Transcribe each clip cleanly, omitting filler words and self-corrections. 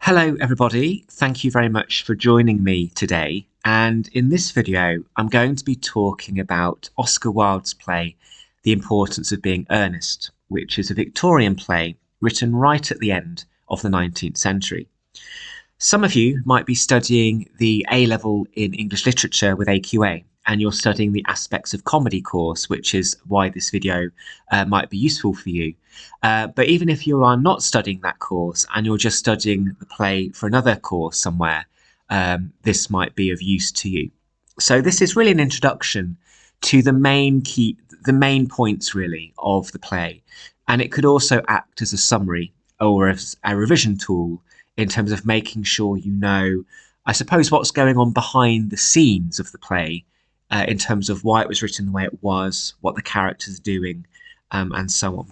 Hello everybody, thank you very much for joining me today, and in this video I'm going to be talking about Oscar Wilde's play The Importance of Being Earnest, which is a Victorian play written right at the end of the 19th century. Some of you might be studying the A-level in English literature with AQA, and you're studying the aspects of comedy course, which is why this video might be useful for you. But even if you are not studying that course and you're just studying the play for another course somewhere, this might be of use to you. So this is really an introduction to the main points really of the play, and it could also act as a summary or as a revision tool in terms of making sure you know, I suppose, what's going on behind the scenes of the play, in terms of why it was written the way it was, what the characters are doing, and so on.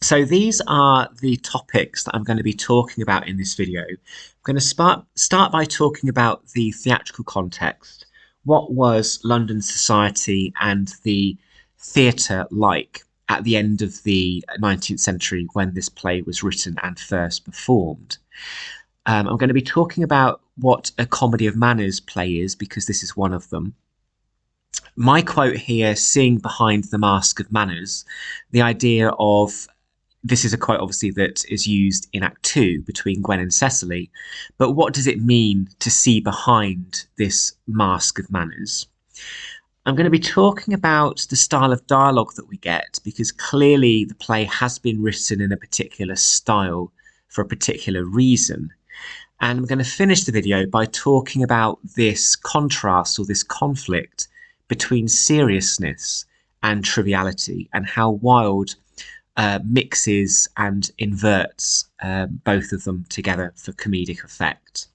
So these are the topics that I'm going to be talking about in this video. I'm going to start by talking about the theatrical context. What was London society and the theatre like at the end of the 19th century when this play was written and first performed? I'm going to be talking about what a comedy of manners play is, because this is one of them. My quote here, seeing behind the mask of manners, the idea of, this is a quote obviously that is used in Act 2 between Gwen and Cecily, but what does it mean to see behind this mask of manners? I'm going to be talking about the style of dialogue that we get, because clearly the play has been written in a particular style for a particular reason. And I'm going to finish the video by talking about this contrast or this conflict between seriousness and triviality, and how Wilde mixes and inverts both of them together for comedic effect.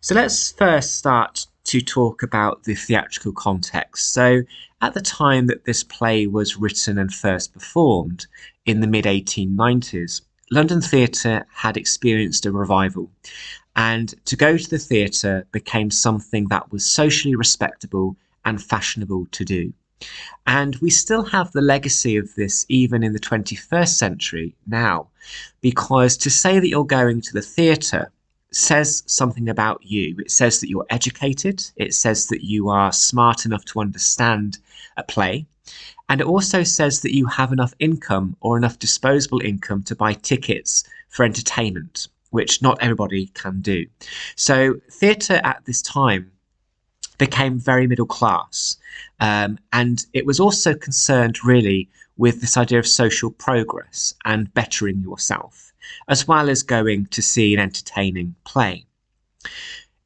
So let's first start to talk about the theatrical context. So at the time that this play was written and first performed in the mid-1890s, London theatre had experienced a revival, and to go to the theatre became something that was socially respectable and fashionable to do. And we still have the legacy of this even in the 21st century now, because to say that you're going to the theatre says something about you. It says that you're educated, it says that you are smart enough to understand a play, and it also says that you have enough income or enough disposable income to buy tickets for entertainment, which not everybody can do. So theatre at this time became very middle class, and it was also concerned really with this idea of social progress and bettering yourself, as well as going to see an entertaining play.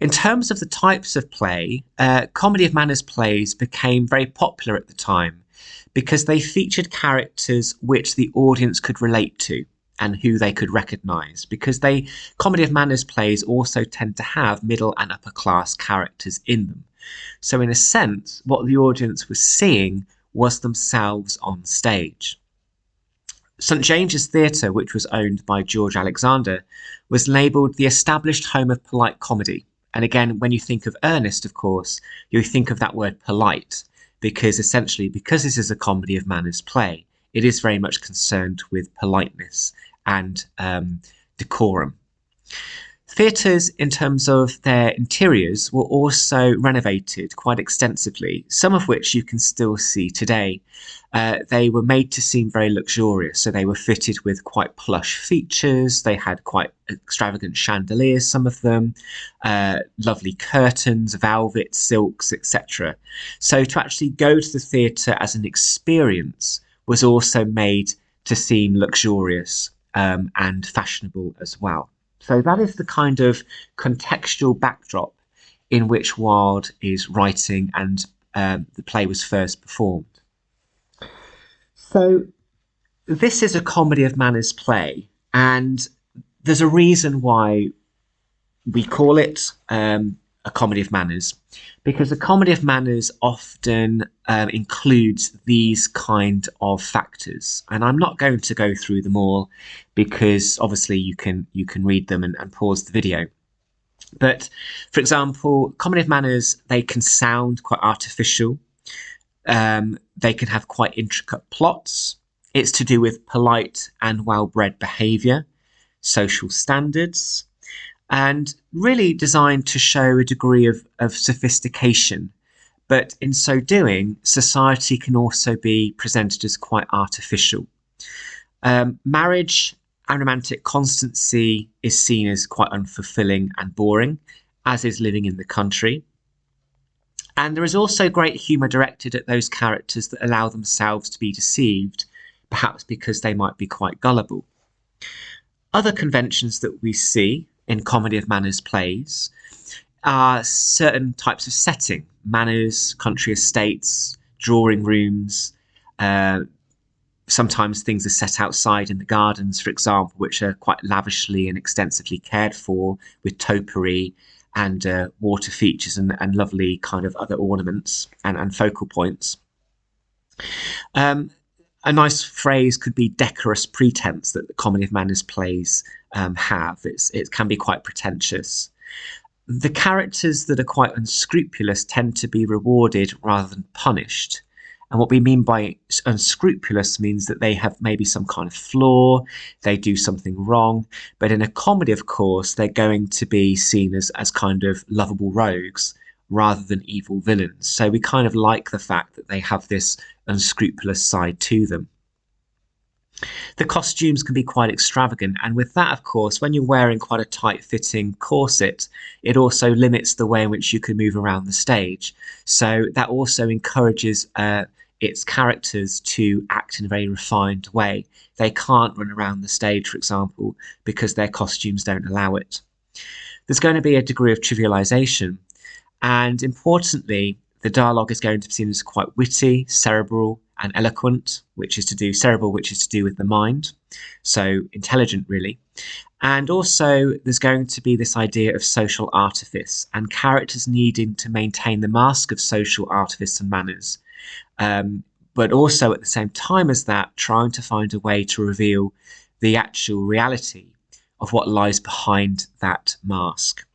In terms of the types of play, comedy of manners plays became very popular at the time because they featured characters which the audience could relate to and who they could recognise, because comedy of manners plays also tend to have middle and upper class characters in them. So in a sense, what the audience was seeing was themselves on stage. St James's Theatre, which was owned by George Alexander, was labelled the established home of polite comedy. And again, when you think of earnest, of course, you think of that word polite, because essentially, because this is a comedy of manners play, it is very much concerned with politeness and decorum. Theatres, in terms of their interiors, were also renovated quite extensively, some of which you can still see today. They were made to seem very luxurious, so they were fitted with quite plush features, they had quite extravagant chandeliers, some of them, lovely curtains, velvet, silks, etc. So to actually go to the theatre as an experience was also made to seem luxurious and fashionable as well. So that is the kind of contextual backdrop in which Wilde is writing and the play was first performed. So this is a comedy of manners play, and there's a reason why we call it a comedy of manners, because a comedy of manners often includes these kind of factors, and I'm not going to go through them all because obviously you can read them and pause the video. But for example, comedy of manners, they can sound quite artificial, they can have quite intricate plots. It's to do with polite and well-bred behaviour, social standards, and really designed to show a degree of sophistication. But in so doing, society can also be presented as quite artificial. Marriage and romantic constancy is seen as quite unfulfilling and boring, as is living in the country. And there is also great humour directed at those characters that allow themselves to be deceived, perhaps because they might be quite gullible. Other conventions that we see in comedy of manners plays are certain types of setting: manors, country estates, drawing rooms. Sometimes things are set outside in the gardens, for example, which are quite lavishly and extensively cared for with topiary and water features and lovely kind of other ornaments and focal points. A nice phrase could be decorous pretense that the comedy of manners plays have. It can be quite pretentious. The characters that are quite unscrupulous tend to be rewarded rather than punished. And what we mean by unscrupulous means that they have maybe some kind of flaw, they do something wrong. But in a comedy, of course, they're going to be seen as kind of lovable rogues rather than evil villains. So we kind of like the fact that they have this unscrupulous side to them. The costumes can be quite extravagant, and with that, of course, when you're wearing quite a tight-fitting corset, it also limits the way in which you can move around the stage. So that also encourages its characters to act in a very refined way. They can't run around the stage, for example, because their costumes don't allow it. There's going to be a degree of trivialization, and importantly, the dialogue is going to be seen as quite witty, cerebral, and eloquent, which is to do with the mind, so intelligent really. And also there's going to be this idea of social artifice and characters needing to maintain the mask of social artifice and manners, but also at the same time as that trying to find a way to reveal the actual reality of what lies behind that mask.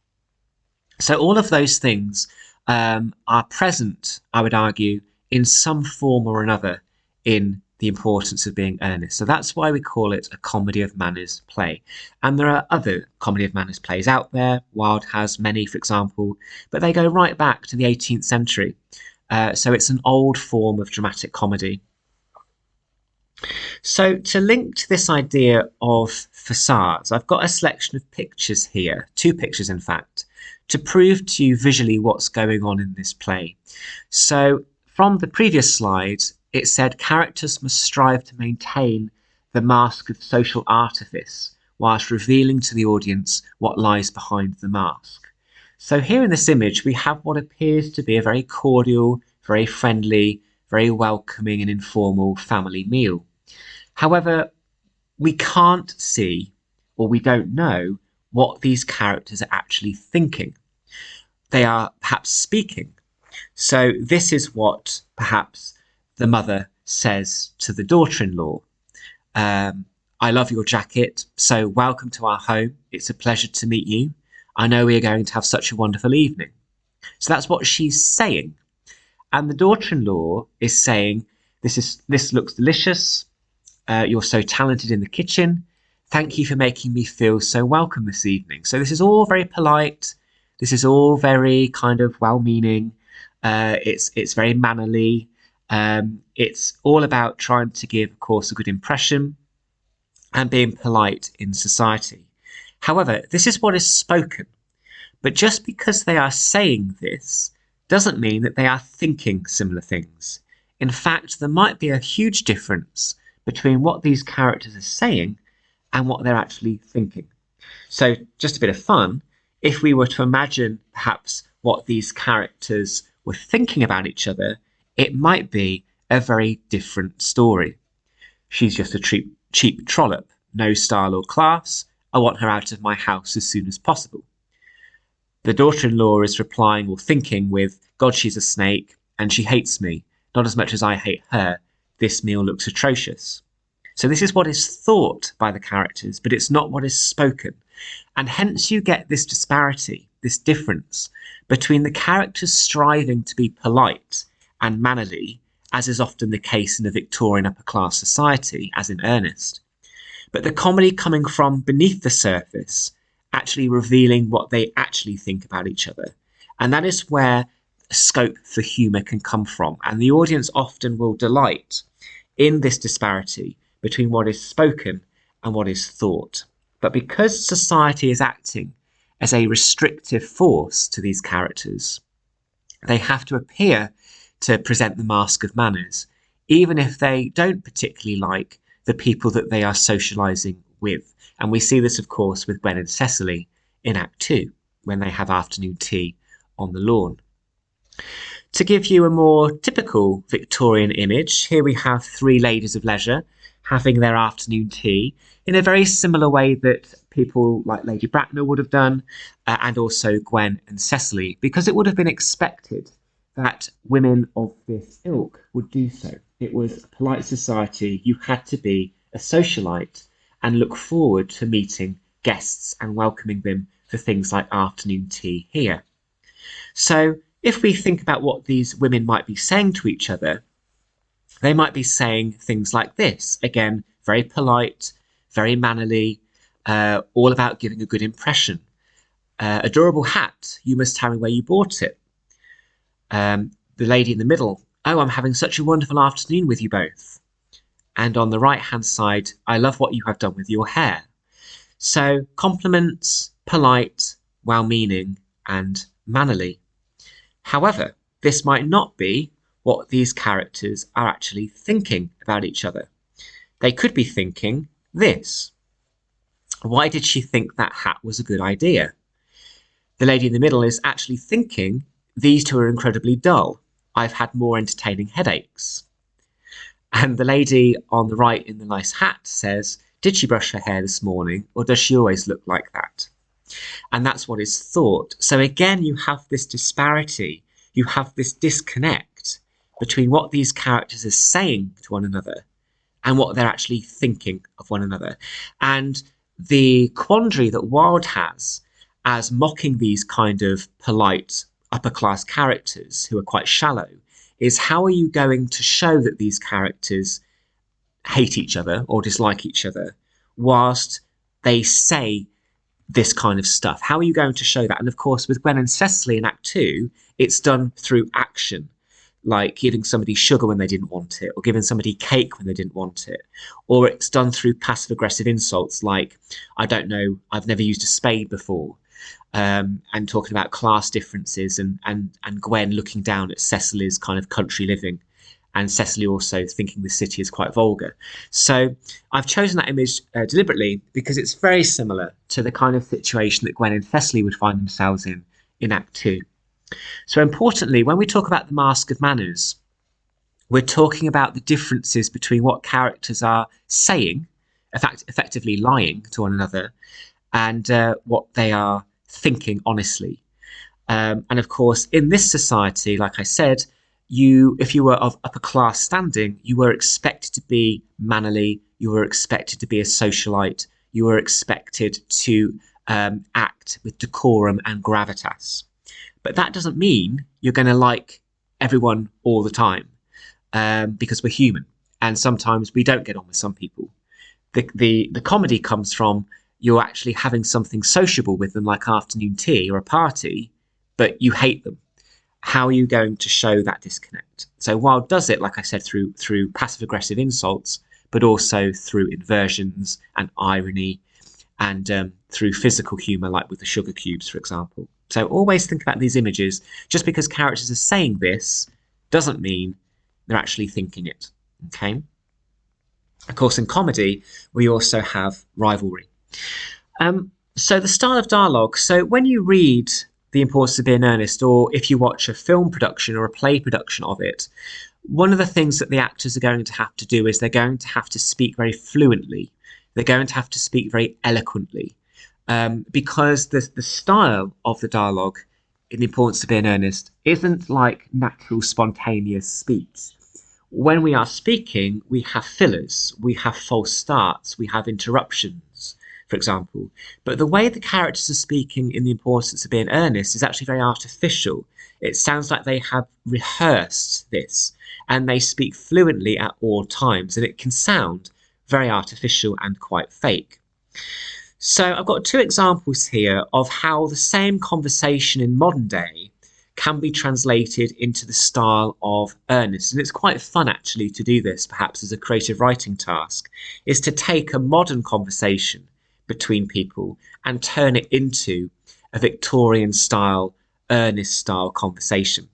So all of those things are present, I would argue, in some form or another in The Importance of Being Earnest. So that's why we call it a comedy of manners play. And there are other comedy of manners plays out there. Wilde has many, for example, but they go right back to the 18th century. So it's an old form of dramatic comedy. So to link to this idea of facades, I've got a selection of pictures here, 2 pictures in fact, to prove to you visually what's going on in this play. So from the previous slide, it said characters must strive to maintain the mask of social artifice whilst revealing to the audience what lies behind the mask. So here in this image, we have what appears to be a very cordial, very friendly, very welcoming and informal family meal. However, we can't see, or we don't know, what these characters are actually thinking. They are perhaps speaking. So this is what perhaps the mother says to the daughter-in-law. I love your jacket, so welcome to our home. It's a pleasure to meet you. I know we are going to have such a wonderful evening. So that's what she's saying. And the daughter-in-law is saying, this looks delicious. You're so talented in the kitchen. Thank you for making me feel so welcome this evening. So this is all very polite. This is all very kind of well-meaning. It's very mannerly. It's all about trying to give, of course, a good impression and being polite in society. However, this is what is spoken. But just because they are saying this doesn't mean that they are thinking similar things. In fact, there might be a huge difference between what these characters are saying and what they're actually thinking. So just a bit of fun, if we were to imagine perhaps what these characters were thinking about each other, it might be a very different story. She's just a cheap trollop, no style or class. I want her out of my house as soon as possible. The daughter-in-law is replying or thinking with, God, she's a snake and she hates me, not as much as I hate her. This meal looks atrocious. So this is what is thought by the characters, but it's not what is spoken. And hence you get this disparity, this difference between the characters striving to be polite and mannerly, as is often the case in a Victorian upper-class society, as in Ernest, but the comedy coming from beneath the surface actually revealing what they actually think about each other. And that is where scope for humour can come from. And the audience often will delight in this disparity between what is spoken and what is thought. But because society is acting as a restrictive force to these characters, they have to appear to present the mask of manners, even if they don't particularly like the people that they are socialising with. And we see this, of course, with Gwen and Cecily in Act 2, when they have afternoon tea on the lawn. To give you a more typical Victorian image, here we have three ladies of leisure having their afternoon tea in a very similar way that people like Lady Bracknell would have done, and also Gwen and Cecily, because it would have been expected that women of this ilk would do so. It was a polite society. You had to be a socialite and look forward to meeting guests and welcoming them for things like afternoon tea here. So if we think about what these women might be saying to each other, they might be saying things like this. Again, very polite, very mannerly, all about giving a good impression. Adorable hat, you must tell me where you bought it. The lady in the middle, oh, I'm having such a wonderful afternoon with you both. And on the right-hand side, I love what you have done with your hair. So compliments, polite, well-meaning, and mannerly. However, this might not be what these characters are actually thinking about each other. They could be thinking this. Why did she think that hat was a good idea? The lady in the middle is actually thinking, these two are incredibly dull. I've had more entertaining headaches. And the lady on the right in the nice hat says, did she brush her hair this morning, or does she always look like that? And that's what is thought. So again, you have this disparity. You have this disconnect between what these characters are saying to one another and what they're actually thinking of one another. And the quandary that Wilde has as mocking these kind of polite upper class characters who are quite shallow is, how are you going to show that these characters hate each other or dislike each other whilst they say this kind of stuff? How are you going to show that? And of course, with Gwen and Cecily in Act 2, it's done through action, like giving somebody sugar when they didn't want it, or giving somebody cake when they didn't want it. Or it's done through passive-aggressive insults like, I don't know, I've never used a spade before, and talking about class differences, and Gwen looking down at Cecily's kind of country living, and Cecily also thinking the city is quite vulgar. So I've chosen that image deliberately because it's very similar to the kind of situation that Gwen and Cecily would find themselves in Act 2. So importantly, when we talk about the mask of manners, we're talking about the differences between what characters are saying, effectively lying to one another, and what they are thinking honestly. And of course, in this society, like I said, if you were of upper class standing, you were expected to be mannerly, you were expected to be a socialite, you were expected to act with decorum and gravitas. But that doesn't mean you're going to like everyone all the time, because we're human, and sometimes we don't get on with some people. The comedy comes from you're actually having something sociable with them, like afternoon tea or a party, but you hate them. How are you going to show that disconnect? So Wilde does it, like I said, through passive-aggressive insults, but also through inversions and irony, and through physical humour, like with the sugar cubes, for example. So always think about these images. Just because characters are saying this doesn't mean they're actually thinking it. Okay. Of course, in comedy, we also have rivalry. So the style of dialogue. So when you read The Importance of Being Earnest, or if you watch a film production or a play production of it, one of the things that the actors are going to have to do is they're going to have to speak very fluently. They're going to have to speak very eloquently, because the style of the dialogue in The Importance of Being Earnest isn't like natural, spontaneous speech. When we are speaking, we have fillers, we have false starts, we have interruptions, for example. But the way the characters are speaking in The Importance of Being Earnest is actually very artificial. It sounds like they have rehearsed this, and they speak fluently at all times, and it can sound very artificial and quite fake. So I've got two examples here of how the same conversation in modern day can be translated into the style of Ernest. And it's quite fun actually to do this, perhaps as a creative writing task, is to take a modern conversation between people and turn it into a Victorian style, Ernest style conversation.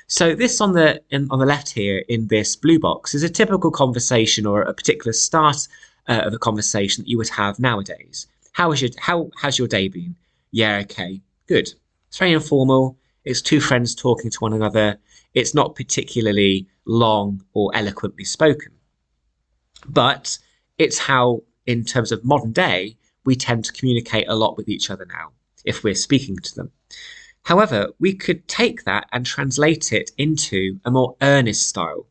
So this on the left here in this blue box is a typical conversation or a particular start of a conversation that you would have nowadays. How has your day been? Yeah, okay, good. It's very informal. It's two friends talking to one another. It's not particularly long or eloquently spoken. But it's how, in terms of modern day, we tend to communicate a lot with each other now if we're speaking to them. However, we could take that and translate it into a more earnest style.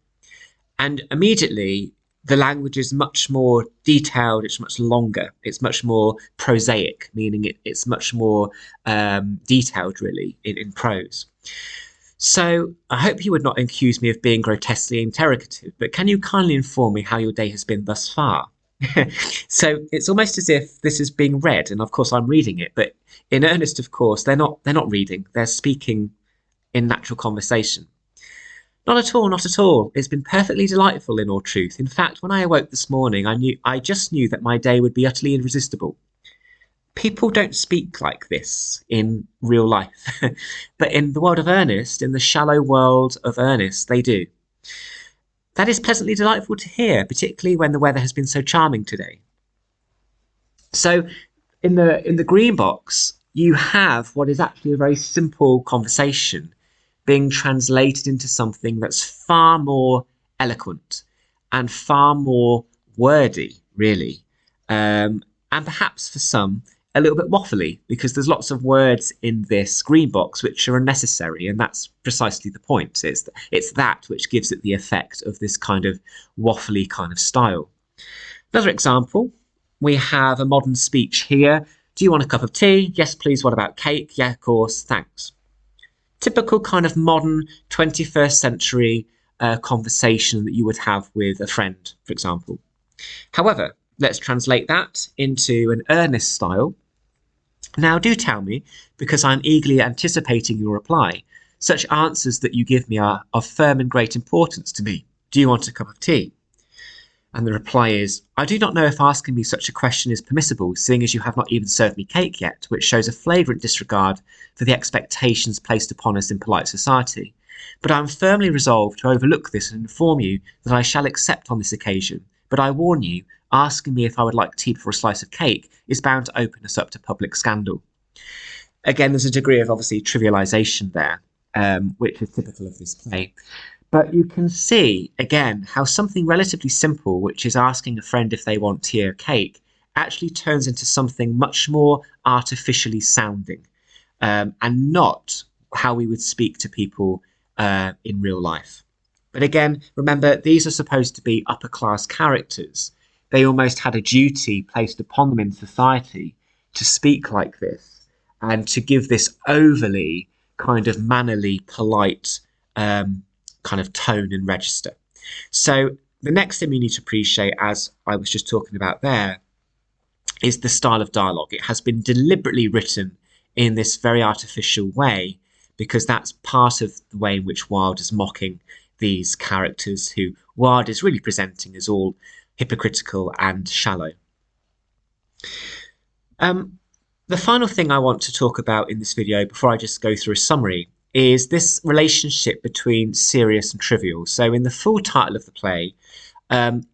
And immediately, the language is much more detailed, it's much longer, it's much more prosaic, meaning it's much more detailed, really, in prose. So I hope you would not accuse me of being grotesquely interrogative, but can you kindly inform me how your day has been thus far? So it's almost as if this is being read, and of course I'm reading it, but in earnest, of course, they're not reading, they're speaking in natural conversation. Not at all, not at all. It's been perfectly delightful in all truth. In fact, when I awoke this morning, I just knew that my day would be utterly irresistible. People don't speak like this in real life, but in the world of Ernest, in the shallow world of Ernest, they do. That is pleasantly delightful to hear, particularly when the weather has been so charming today. So in the green box, you have what is actually a very simple conversation being translated into something that's far more eloquent and far more wordy, really. And perhaps for some, a little bit waffly, because there's lots of words in this green box which are unnecessary, and that's precisely the point. It's that which gives it the effect of this kind of waffly kind of style. Another example, we have a modern speech here. Do you want a cup of tea? Yes, please. What about cake? Yeah, of course. Thanks. Typical kind of modern 21st century conversation that you would have with a friend, for example. However, let's translate that into an earnest style. Now do tell me, because I'm eagerly anticipating your reply, such answers that you give me are of firm and great importance to me. Do you want a cup of tea? And the reply is, I do not know if asking me such a question is permissible, seeing as you have not even served me cake yet, which shows a flagrant disregard for the expectations placed upon us in polite society. But I am firmly resolved to overlook this and inform you that I shall accept on this occasion. But I warn you, asking me if I would like tea before a slice of cake is bound to open us up to public scandal. Again, there's a degree of obviously trivialization there, which is typical of this play. But you can see, again, how something relatively simple, which is asking a friend if they want tea or cake, actually turns into something much more artificially sounding, and not how we would speak to people in real life. But again, remember, these are supposed to be upper class characters. They almost had a duty placed upon them in society to speak like this and to give this overly kind of mannerly, polite kind of tone and register. So the next thing we need to appreciate, as I was just talking about there, is the style of dialogue. It has been deliberately written in this very artificial way because that's part of the way in which Wilde is mocking these characters who Wilde is really presenting as all hypocritical and shallow. The final thing I want to talk about in this video, before I just go through a summary, is this relationship between serious and trivial. So in the full title of the play,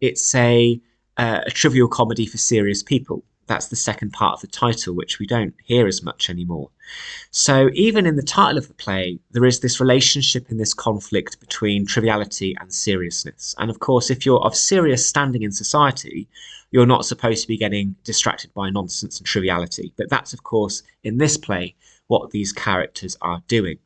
it's a trivial comedy for serious people. That's the second part of the title, which we don't hear as much anymore. So even in the title of the play, there is this relationship and this conflict between triviality and seriousness. And of course, if you're of serious standing in society, you're not supposed to be getting distracted by nonsense and triviality. But that's, of course, in this play, what these characters are doing.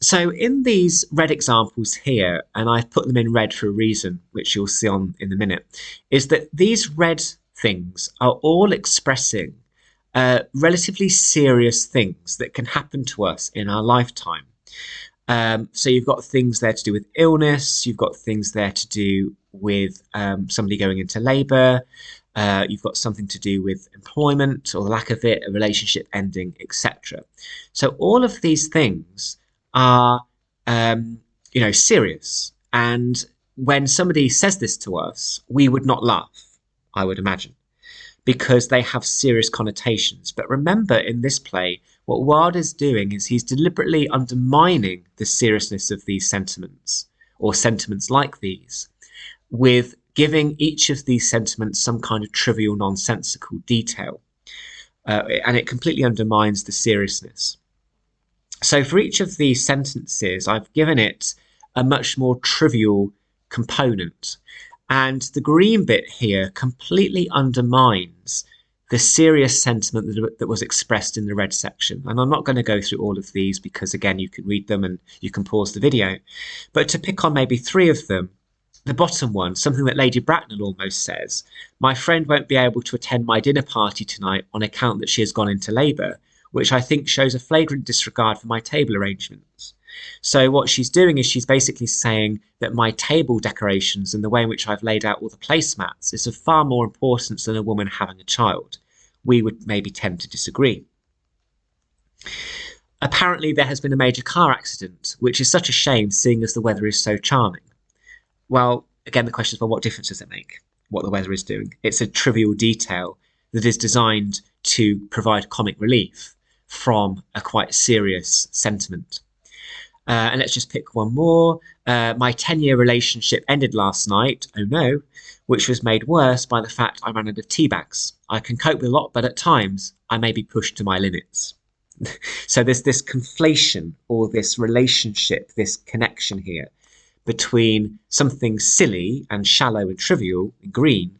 So in these red examples here, and I've put them in red for a reason, which you'll see on in a minute, is that these red things are all expressing relatively serious things that can happen to us in our lifetime. So you've got things there to do with illness, you've got things there to do with somebody going into labour, You've got something to do with employment or the lack of it, a relationship ending, etc. So all of these things are, serious. And when somebody says this to us, we would not laugh, I would imagine, because they have serious connotations. But remember, in this play, what Wilde is doing is he's deliberately undermining the seriousness of these sentiments, or sentiments like these, with giving each of these sentiments some kind of trivial, nonsensical detail. And it completely undermines the seriousness. So for each of these sentences, I've given it a much more trivial component. And the green bit here completely undermines the serious sentiment that was expressed in the red section. And I'm not going to go through all of these because, again, you can read them and you can pause the video. But to pick on maybe three of them, the bottom one, something that Lady Bracknell almost says, my friend won't be able to attend my dinner party tonight on account that she has gone into labour, which I think shows a flagrant disregard for my table arrangements. So what she's doing is she's basically saying that my table decorations and the way in which I've laid out all the placemats is of far more importance than a woman having a child. We would maybe tend to disagree. Apparently there has been a major car accident, which is such a shame seeing as the weather is so charming. Well, again, the question is, well, what difference does it make what the weather is doing? It's a trivial detail that is designed to provide comic relief from a quite serious sentiment. And let's just pick one more. My 10-year relationship ended last night, oh no, which was made worse by the fact I ran out of tea bags. I can cope with a lot, but at times I may be pushed to my limits. So there's this conflation or this relationship, this connection here between something silly and shallow and trivial in green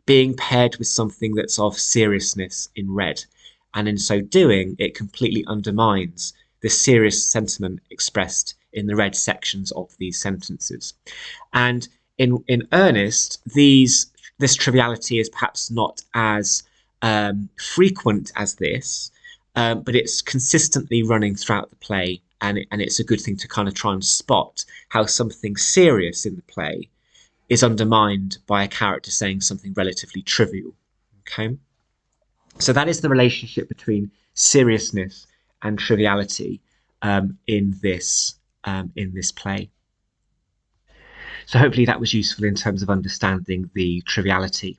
being paired with something that's of seriousness in red. And in so doing, it completely undermines the serious sentiment expressed in the red sections of these sentences. And in earnest, this triviality is perhaps not as frequent as this, but it's consistently running throughout the play, and it's a good thing to kind of try and spot how something serious in the play is undermined by a character saying something relatively trivial. Okay, so that is the relationship between seriousness and triviality in this play. So hopefully that was useful in terms of understanding the triviality.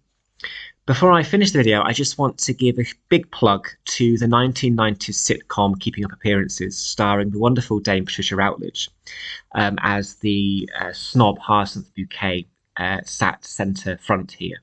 Before I finish the video, I just want to give a big plug to the 1990s sitcom Keeping Up Appearances, starring the wonderful Dame Patricia Routledge as the snob Hyacinth Bouquet sat centre front here.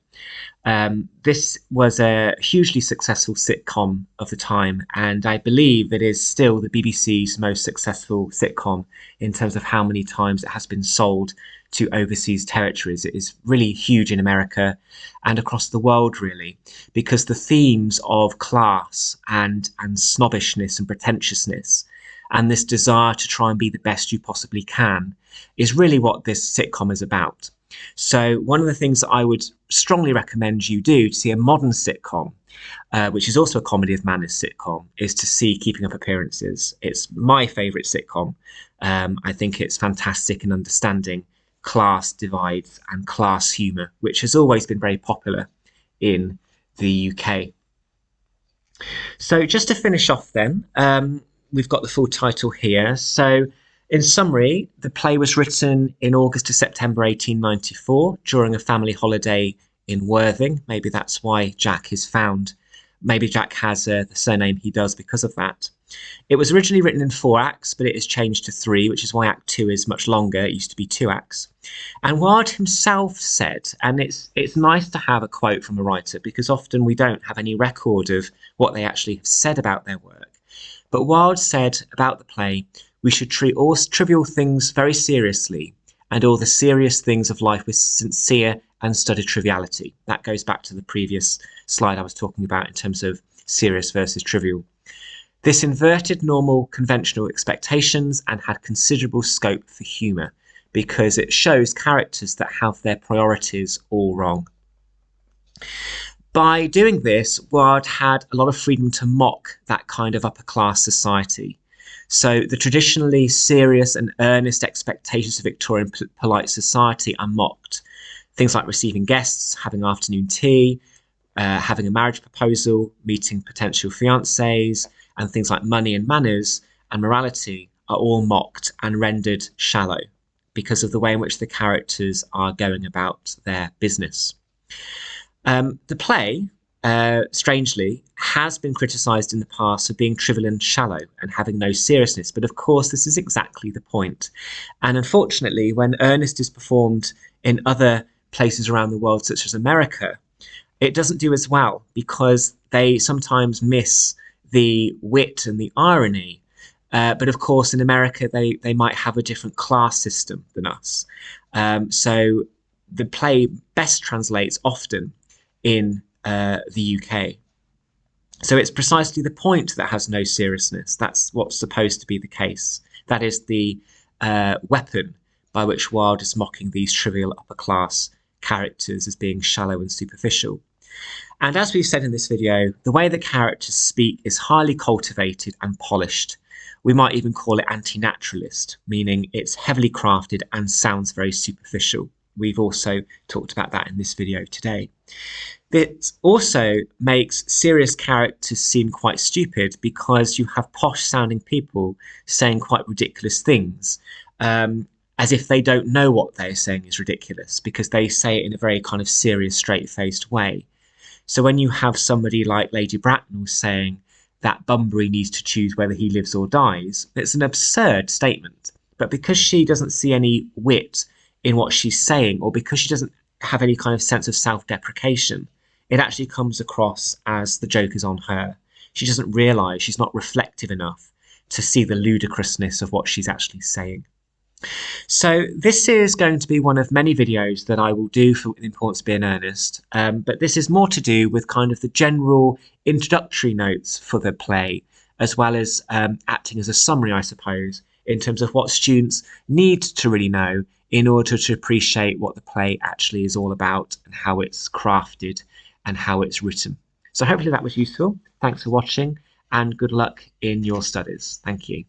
This was a hugely successful sitcom of the time, and I believe it is still the BBC's most successful sitcom in terms of how many times it has been sold to overseas territories. It is really huge in America and across the world, really, because the themes of class and snobbishness and pretentiousness and this desire to try and be the best you possibly can is really what this sitcom is about. So one of the things that I would strongly recommend you do to see a modern sitcom, which is also a comedy of manners sitcom, is to see Keeping Up Appearances. It's my favourite sitcom. I think it's fantastic in understanding class divides and class humour, which has always been very popular in the UK. So just to finish off then, we've got the full title here. So in summary, the play was written in August to September 1894 during a family holiday in Worthing. Maybe that's why Jack is found. Maybe Jack has the surname he does because of that. It was originally written in 4 acts, but it is changed to 3, which is why Act 2 is much longer. It used to be 2 acts. And Wilde himself said, and it's nice to have a quote from a writer because often we don't have any record of what they actually have said about their work. But Wilde said about the play, we should treat all trivial things very seriously and all the serious things of life with sincere and studied triviality. That goes back to the previous slide I was talking about in terms of serious versus trivial. This inverted normal conventional expectations and had considerable scope for humour because it shows characters that have their priorities all wrong. By doing this, Wilde had a lot of freedom to mock that kind of upper class society. So the traditionally serious and earnest expectations of Victorian polite society are mocked. Things like receiving guests, having afternoon tea, having a marriage proposal, meeting potential fiancés, and things like money and manners and morality are all mocked and rendered shallow because of the way in which the characters are going about their business. The play, strangely, has been criticised in the past for being trivial and shallow and having no seriousness, but of course this is exactly the point. And unfortunately, when Ernest is performed in other places around the world, such as America, it doesn't do as well because they sometimes miss the wit and the irony. But of course, in America, they might have a different class system than us. So the play best translates often in the UK. So it's precisely the point that has no seriousness. That's what's supposed to be the case. That is the weapon by which Wilde is mocking these trivial upper class characters as being shallow and superficial. And as we've said in this video, the way the characters speak is highly cultivated and polished. We might even call it anti-naturalist, meaning it's heavily crafted and sounds very superficial. We've also talked about that in this video today. It also makes serious characters seem quite stupid because you have posh sounding people saying quite ridiculous things, as if they don't know what they're saying is ridiculous because they say it in a very kind of serious, straight-faced way. So when you have somebody like Lady Bracknell saying that Bunbury needs to choose whether he lives or dies, it's an absurd statement. But because she doesn't see any wit in what she's saying, or because she doesn't have any kind of sense of self-deprecation, it actually comes across as the joke is on her. She doesn't realise she's not reflective enough to see the ludicrousness of what she's actually saying. So this is going to be one of many videos that I will do for Importance of Being Earnest, but this is more to do with kind of the general introductory notes for the play, as well as acting as a summary, I suppose, in terms of what students need to really know in order to appreciate what the play actually is all about and how it's crafted and how it's written. So hopefully that was useful. Thanks for watching and good luck in your studies. Thank you.